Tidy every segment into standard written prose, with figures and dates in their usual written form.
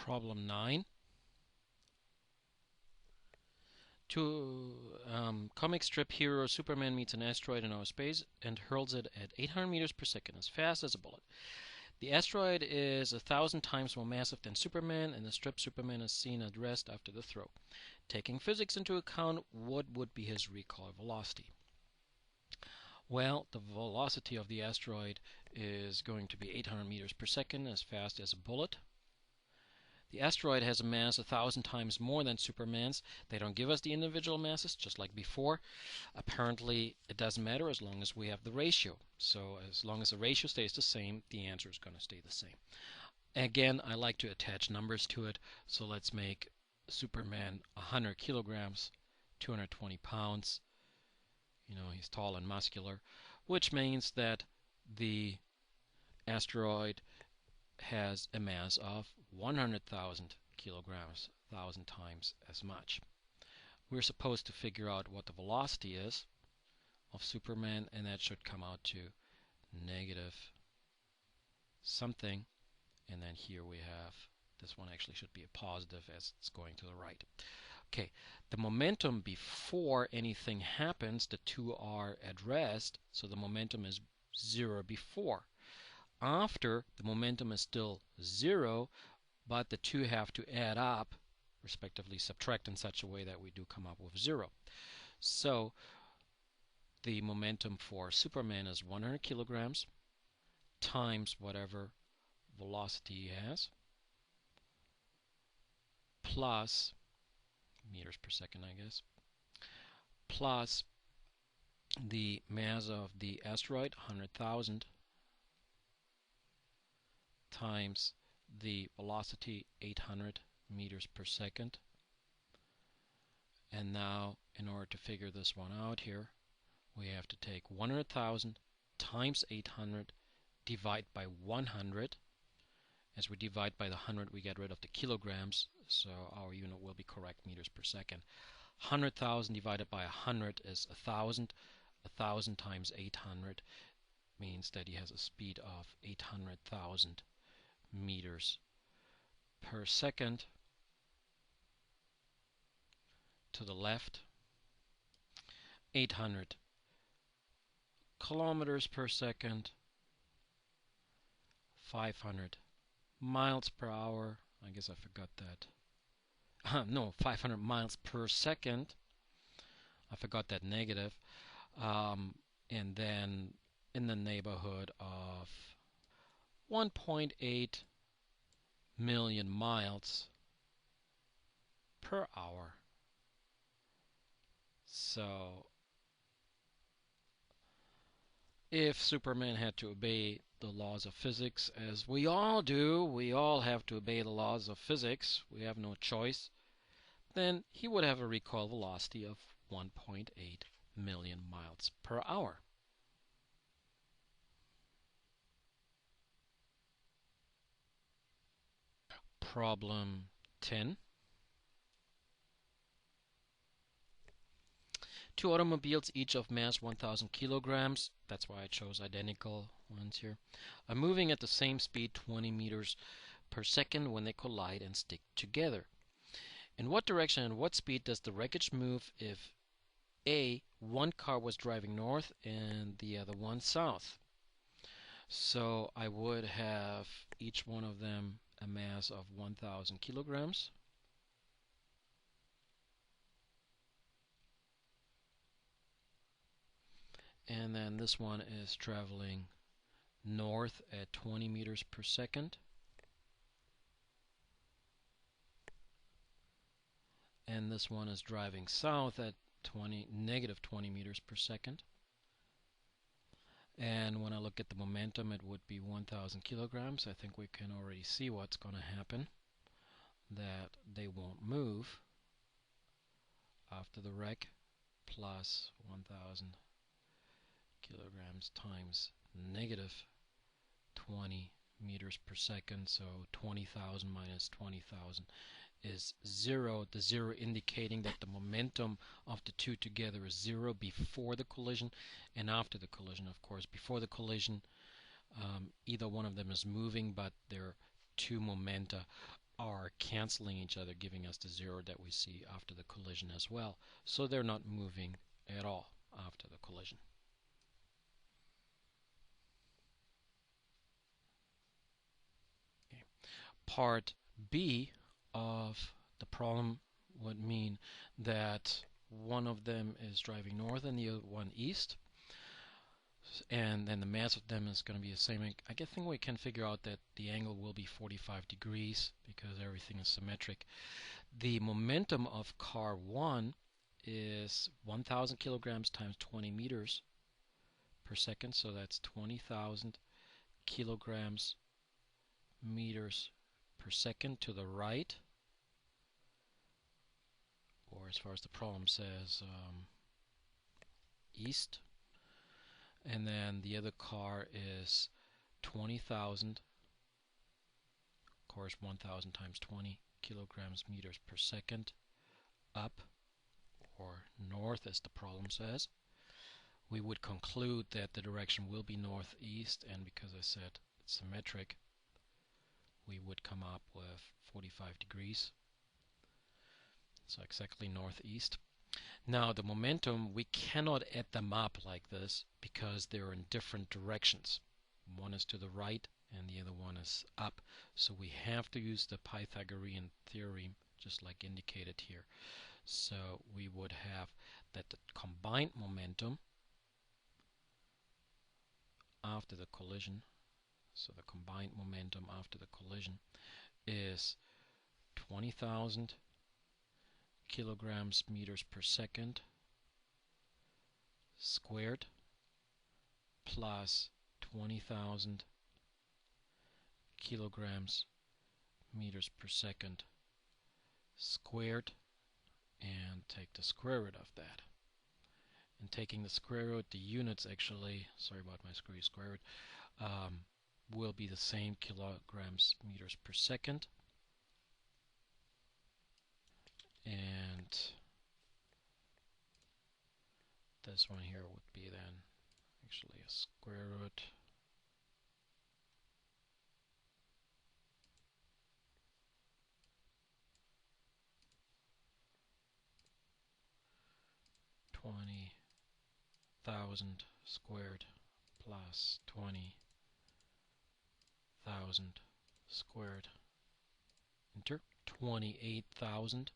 Problem 9. Comic strip hero Superman meets an asteroid in outer space and hurls it at 800 meters per second as fast as a bullet. The asteroid is 1,000 times more massive than Superman, and the strip Superman is seen at rest after the throw. Taking physics into account, what would be his recoil velocity? Well, the velocity of the asteroid is going to be 800 meters per second, as fast as a bullet. The asteroid has a mass 1,000 times more than Superman's. They don't give us the individual masses, just like before. Apparently, it doesn't matter as long as we have the ratio. So as long as the ratio stays the same, the answer is going to stay the same. Again, I like to attach numbers to it. So let's make Superman 100 kilograms, 220 pounds. You know, he's tall and muscular, which means that the asteroid has a mass of 100,000 kilograms, 1,000 times as much. We're supposed to figure out what the velocity is of Superman, and that should come out to negative something, and then here we have, this one actually should be a positive as it's going to the right. Okay, the momentum before anything happens, the two are at rest, so the momentum is 0 before. After, the momentum is still 0, but the two have to add up, respectively subtract in such a way that we do come up with 0. So the momentum for Superman is 100 kilograms times whatever velocity he has, plus meters per second, I guess, plus the mass of the asteroid, 100,000, times the velocity, 800 meters per second. And now, in order to figure this one out here, we have to take 100,000 times 800, divide by 100. As we divide by the 100, we get rid of the kilograms, so our unit will be correct, meters per second. 100,000 divided by 100 is 1,000. 1,000 times 800 means that he has a speed of 800,000 meters per second to the left, 800 kilometers per second, 500 miles per hour. I guess I forgot that. No, 500 miles per second. I forgot that negative. And then in the neighborhood of 1.8 million miles per hour. So if Superman had to obey the laws of physics, as we all do, we all have to obey the laws of physics, we have no choice, then he would have a recoil velocity of 1.8 million miles per hour. Problem 10. Two automobiles, each of mass 1,000 kilograms, that's why I chose identical ones here, are moving at the same speed, 20 meters per second, when they collide and stick together. In what direction and what speed does the wreckage move if A, one car was driving north and the other one south? So I would have each one of them a mass of 1,000 kilograms. And then this one is traveling north at 20 meters per second. And this one is driving south at negative 20 meters per second. And when I look at the momentum, it would be 1,000 kilograms. I think we can already see what's going to happen, that they won't move after the wreck, plus 1,000 kilograms times negative 20 meters per second, so 20,000 minus 20,000 is 0, the 0 indicating that the momentum of the two together is 0 before the collision and after the collision. Of course, before the collision, either one of them is moving, but their two momenta are canceling each other, giving us the 0 that we see after the collision as well. So they're not moving at all after the collision. Okay. Part B of the problem would mean that one of them is driving north and the other one east, and then the mass of them is going to be the same. I think we can figure out that the angle will be 45 degrees because everything is symmetric. The momentum of car 1 is 1,000 kilograms times 20 meters per second, so that's 20,000 kilograms meters per second to the right, or as far as the problem says, east. And then the other car is 20,000, of course 1,000 times 20 kilograms meters per second up, or north as the problem says. We would conclude that the direction will be northeast, and because I said it's symmetric, we would come up with 45 degrees. So exactly northeast. Now the momentum, we cannot add them up like this because they're in different directions. One is to the right and the other one is up. So we have to use the Pythagorean theorem just like indicated here. So we would have that the combined momentum after the collision, so the combined momentum after the collision is 20,000 kilograms meters per second squared plus 20,000 kilograms meters per second squared, and take the square root of that. And taking the square root, the units actually, sorry about my screwy square root, will be the same, kilograms meters per second. And this one here would be then actually a square root $20,000 squared plus 20,000 squared. Enter. 28,000.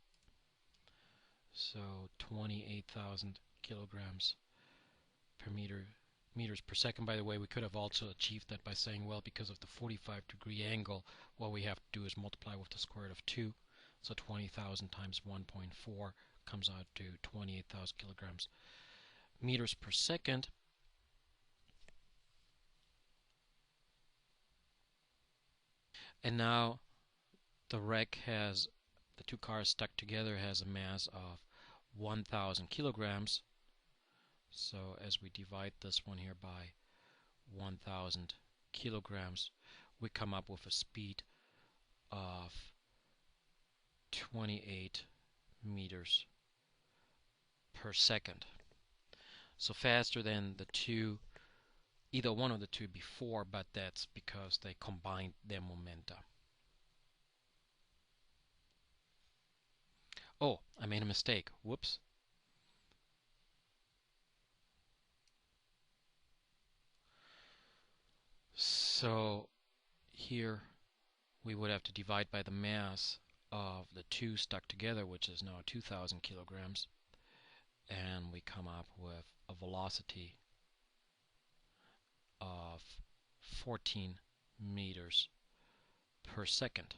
So 28,000 kilograms per meters per second. By the way, we could have also achieved that by saying, well, because of the 45-degree angle, what we have to do is multiply with the square root of 2. So 20,000 times 1.4 comes out to 28,000 kilograms meters per second. And now the wreck has, the two cars stuck together, has a mass of 1,000 kilograms. So as we divide this one here by 1,000 kilograms, we come up with a speed of 28 meters per second. So faster than the two, either one of the two before, but that's because they combined their momenta. Oh, I made a mistake. Whoops. So here we would have to divide by the mass of the two stuck together, which is now 2,000 kilograms, and we come up with a velocity of 14 meters per second.